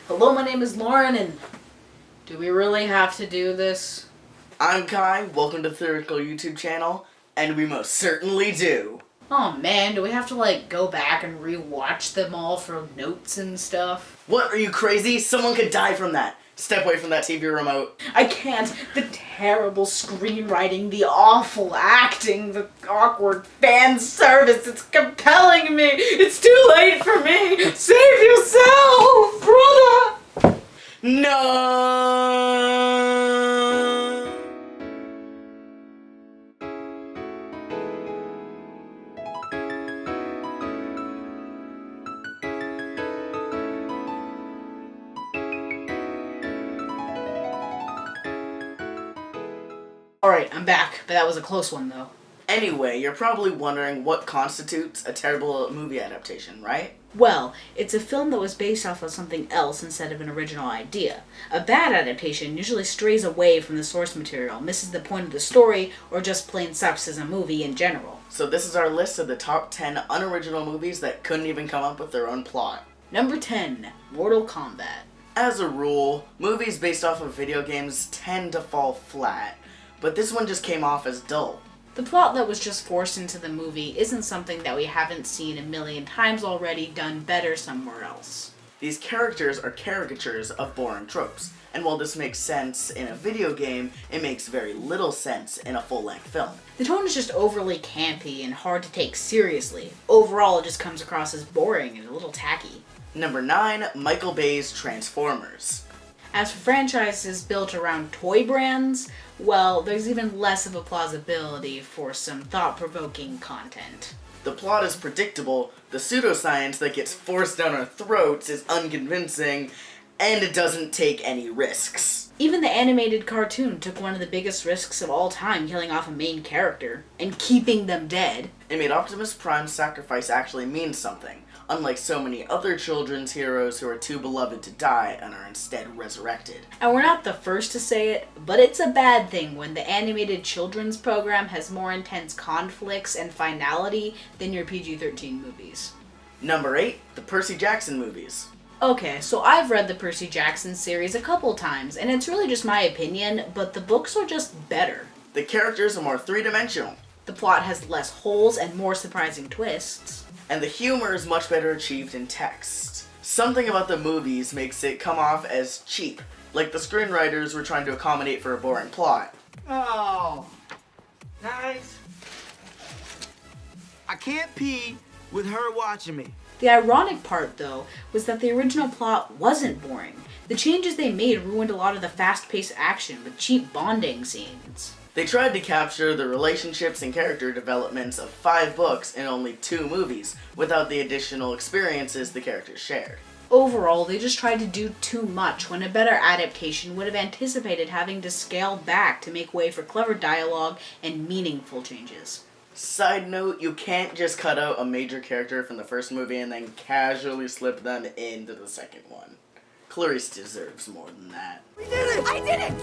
Hello, my name is Lauren, and do we really have to do this? I'm Kai, welcome to the Theoretical YouTube channel, and we most certainly do. Oh man, do we have to go back and re-watch them all for notes and stuff? What, are you crazy? Someone could die from that. Step away from that TV remote. I can't. The terrible screenwriting, the awful acting, the awkward fan service, it's compelling me. It's too late for me. Save yourself, brother. No. Alright, I'm back, but that was a close one though. Anyway, you're probably wondering what constitutes a terrible movie adaptation, right? Well, it's a film that was based off of something else instead of an original idea. A bad adaptation usually strays away from the source material, misses the point of the story, or just plain sucks as a movie in general. So this is our list of the top 10 unoriginal movies that couldn't even come up with their own plot. Number 10, Mortal Kombat. As a rule, movies based off of video games tend to fall flat, but this one just came off as dull. The plot that was just forced into the movie isn't something that we haven't seen a million times already done better somewhere else. These characters are caricatures of boring tropes, and while this makes sense in a video game, it makes very little sense in a full-length film. The tone is just overly campy and hard to take seriously. Overall, it just comes across as boring and a little tacky. Number 9, Michael Bay's Transformers. As for franchises built around toy brands, well, there's even less of a plausibility for some thought-provoking content. The plot is predictable, the pseudoscience that gets forced down our throats is unconvincing, and it doesn't take any risks. Even the animated cartoon took one of the biggest risks of all time, killing off a main character and keeping them dead. It made Optimus Prime's sacrifice actually mean something, unlike so many other children's heroes who are too beloved to die and are instead resurrected. And we're not the first to say it, but it's a bad thing when the animated children's program has more intense conflicts and finality than your PG-13 movies. Number 8, the Percy Jackson movies. Okay, so I've read the Percy Jackson series a couple times, and it's really just my opinion, but the books are just better. The characters are more three-dimensional. The plot has less holes and more surprising twists. And the humor is much better achieved in text. Something about the movies makes it come off as cheap, like the screenwriters were trying to accommodate for a boring plot. Oh, guys, I can't pee with her watching me. The ironic part, though, was that the original plot wasn't boring. The changes they made ruined a lot of the fast-paced action with cheap bonding scenes. They tried to capture the relationships and character developments of 5 books in only 2 movies, without the additional experiences the characters shared. Overall, they just tried to do too much when a better adaptation would have anticipated having to scale back to make way for clever dialogue and meaningful changes. Side note, you can't just cut out a major character from the first movie and then casually slip them into the second one. Clarice deserves more than that. We did it! I did it!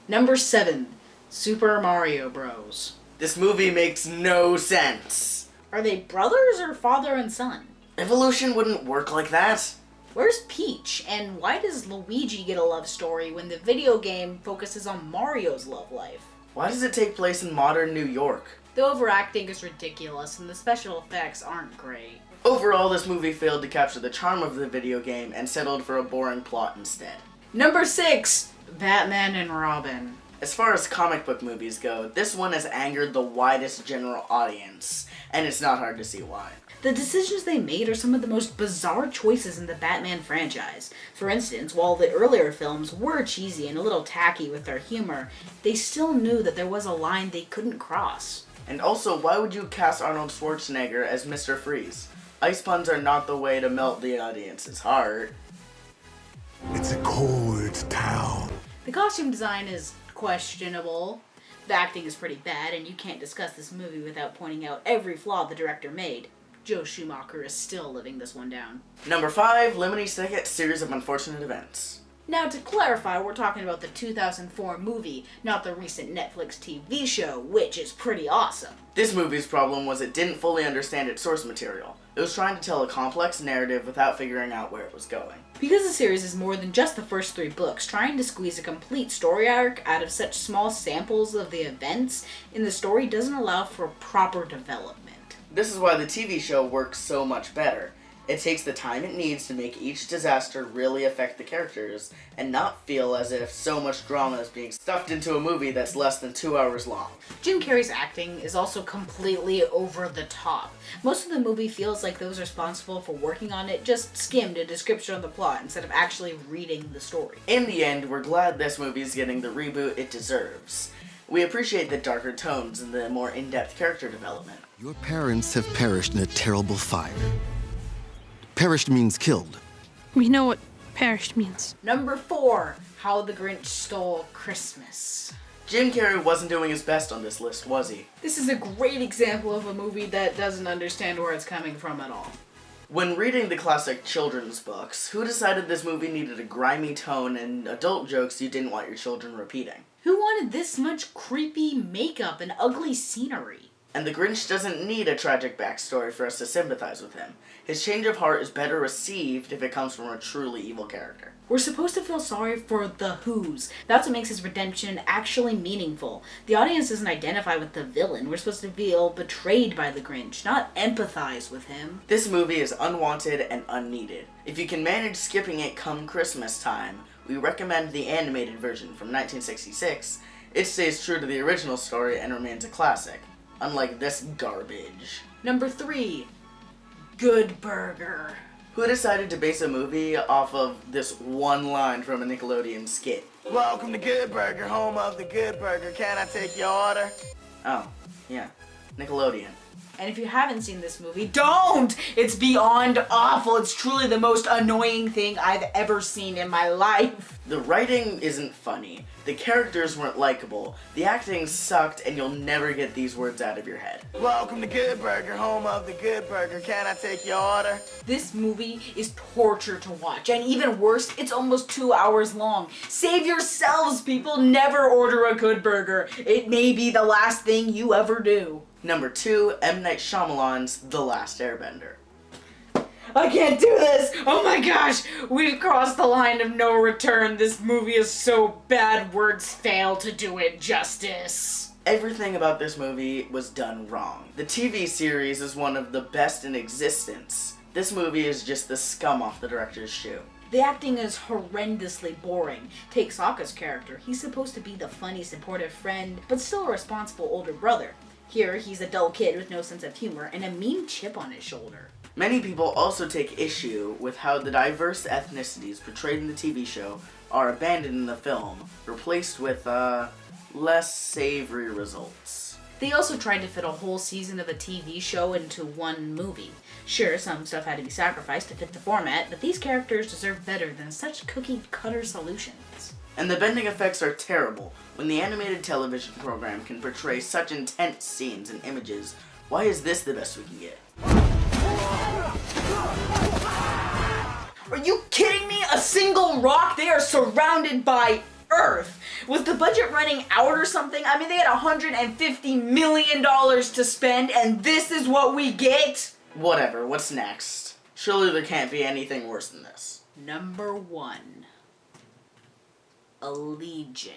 Number 7, Super Mario Bros. This movie makes no sense. Are they brothers or father and son? Evolution wouldn't work like that. Where's Peach, and why does Luigi get a love story when the video game focuses on Mario's love life? Why does it take place in modern New York? The overacting is ridiculous, and the special effects aren't great. Overall, this movie failed to capture the charm of the video game and settled for a boring plot instead. Number 6, Batman and Robin. As far as comic book movies go, this one has angered the widest general audience, and it's not hard to see why. The decisions they made are some of the most bizarre choices in the Batman franchise. For instance, while the earlier films were cheesy and a little tacky with their humor, they still knew that there was a line they couldn't cross. And also, why would you cast Arnold Schwarzenegger as Mr. Freeze? Ice puns are not the way to melt the audience's heart. It's a cold town. The costume design is questionable. The acting is pretty bad, and you can't discuss this movie without pointing out every flaw the director made. Joe Schumacher is still living this one down. Number 5, Lemony Snicket's Series of Unfortunate Events. Now, to clarify, we're talking about the 2004 movie, not the recent Netflix TV show, which is pretty awesome. This movie's problem was it didn't fully understand its source material. It was trying to tell a complex narrative without figuring out where it was going. Because the series is more than just the first 3 books, trying to squeeze a complete story arc out of such small samples of the events in the story doesn't allow for proper development. This is why the TV show works so much better. It takes the time it needs to make each disaster really affect the characters and not feel as if so much drama is being stuffed into a movie that's less than 2 hours long. Jim Carrey's acting is also completely over the top. Most of the movie feels like those responsible for working on it just skimmed a description of the plot instead of actually reading the story. In the end, we're glad this movie's getting the reboot it deserves. We appreciate the darker tones and the more in-depth character development. Your parents have perished in a terrible fire. Perished means killed. We know what perished means. Number 4, How the Grinch Stole Christmas. Jim Carrey wasn't doing his best on this list, was he? This is a great example of a movie that doesn't understand where it's coming from at all. When reading the classic children's books, who decided this movie needed a grimy tone and adult jokes you didn't want your children repeating? Who wanted this much creepy makeup and ugly scenery? And the Grinch doesn't need a tragic backstory for us to sympathize with him. His change of heart is better received if it comes from a truly evil character. We're supposed to feel sorry for the Who's. That's what makes his redemption actually meaningful. The audience doesn't identify with the villain. We're supposed to feel betrayed by the Grinch, not empathize with him. This movie is unwanted and unneeded. If you can manage skipping it come Christmas time, we recommend the animated version from 1966. It stays true to the original story and remains a classic. Unlike this garbage. Number 3, Good Burger. Who decided to base a movie off of this one line from a Nickelodeon skit? Welcome to Good Burger, home of the Good Burger. Can I take your order? Oh, yeah. Nickelodeon. And if you haven't seen this movie, don't! It's beyond awful. It's truly the most annoying thing I've ever seen in my life. The writing isn't funny. The characters weren't likable. The acting sucked, and you'll never get these words out of your head. Welcome to Good Burger, home of the Good Burger. Can I take your order? This movie is torture to watch, and even worse, it's almost 2 hours long. Save yourselves, people. Never order a Good Burger. It may be the last thing you ever do. Number 2, M. Night Shyamalan's The Last Airbender. I can't do this! Oh my gosh! We've crossed the line of no return. This movie is so bad, words fail to do it justice. Everything about this movie was done wrong. The TV series is one of the best in existence. This movie is just the scum off the director's shoe. The acting is horrendously boring. Take Sokka's character. He's supposed to be the funny, supportive friend, but still a responsible older brother. Here, he's a dull kid with no sense of humor and a mean chip on his shoulder. Many people also take issue with how the diverse ethnicities portrayed in the TV show are abandoned in the film, replaced with, less savory results. They also tried to fit a whole season of a TV show into one movie. Sure, some stuff had to be sacrificed to fit the format, but these characters deserve better than such cookie-cutter solutions. And the bending effects are terrible. When the animated television program can portray such intense scenes and images, why is this the best we can get? Are you kidding me? A single rock? They are surrounded by Earth. Was the budget running out or something? I mean, they had $150 million to spend, and this is what we get? Whatever, what's next? Surely there can't be anything worse than this. Number 1. Allegiant.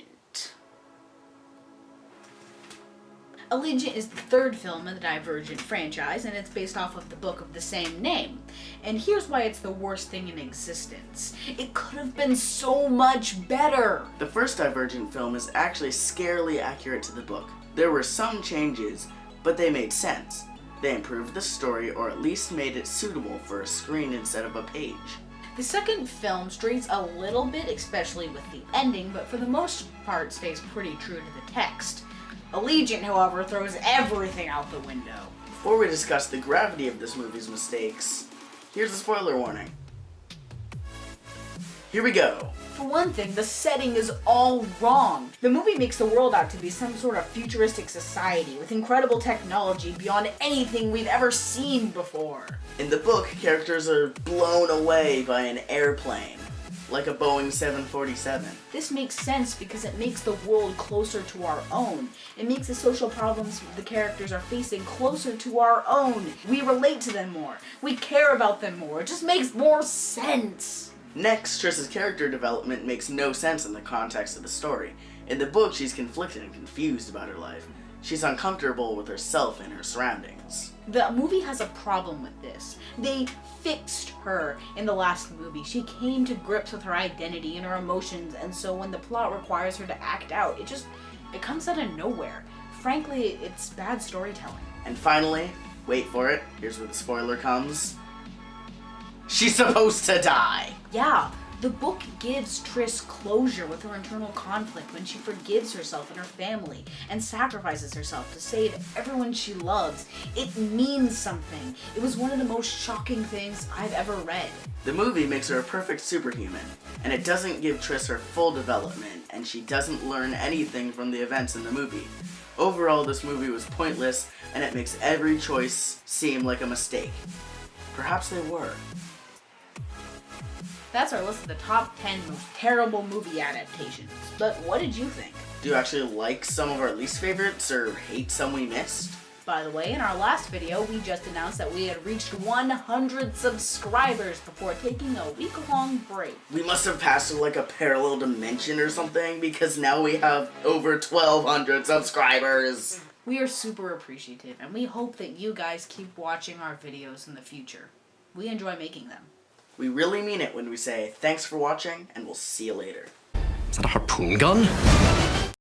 Allegiant is the 3rd film in the Divergent franchise, and it's based off of the book of the same name. And here's why it's the worst thing in existence. It could have been so much better. The first Divergent film is actually scarily accurate to the book. There were some changes, but they made sense. They improved the story, or at least made it suitable for a screen instead of a page. The second film strays a little bit, especially with the ending, but for the most part stays pretty true to the text. Allegiant, however, throws everything out the window. Before we discuss the gravity of this movie's mistakes, here's a spoiler warning. Here we go. For one thing, the setting is all wrong. The movie makes the world out to be some sort of futuristic society with incredible technology beyond anything we've ever seen before. In the book, characters are blown away by an airplane. like a Boeing 747. This makes sense because it makes the world closer to our own. It makes the social problems the characters are facing closer to our own. We relate to them more. We care about them more. It just makes more sense. Next, Triss's character development makes no sense in the context of the story. In the book, she's conflicted and confused about her life. She's uncomfortable with herself and her surroundings. The movie has a problem with this. They fixed her in the last movie. She came to grips with her identity and her emotions, and so when the plot requires her to act out, it comes out of nowhere. Frankly, it's bad storytelling. And finally, wait for it, here's where the spoiler comes. She's supposed to die! Yeah, the book gives Triss closure with her internal conflict when she forgives herself and her family and sacrifices herself to save everyone she loves. It means something. It was one of the most shocking things I've ever read. The movie makes her a perfect superhuman, and it doesn't give Triss her full development, and she doesn't learn anything from the events in the movie. Overall, this movie was pointless, and it makes every choice seem like a mistake. Perhaps they were. That's our list of the top 10 most terrible movie adaptations. But what did you think? Do you actually like some of our least favorites, or hate some we missed? By the way, in our last video, we just announced that we had reached 100 subscribers before taking a week-long break. We must have passed like a parallel dimension or something, because now we have over 1,200 subscribers. We are super appreciative, and we hope that you guys keep watching our videos in the future. We enjoy making them. We really mean it when we say thanks for watching, and we'll see you later. Is that a harpoon gun?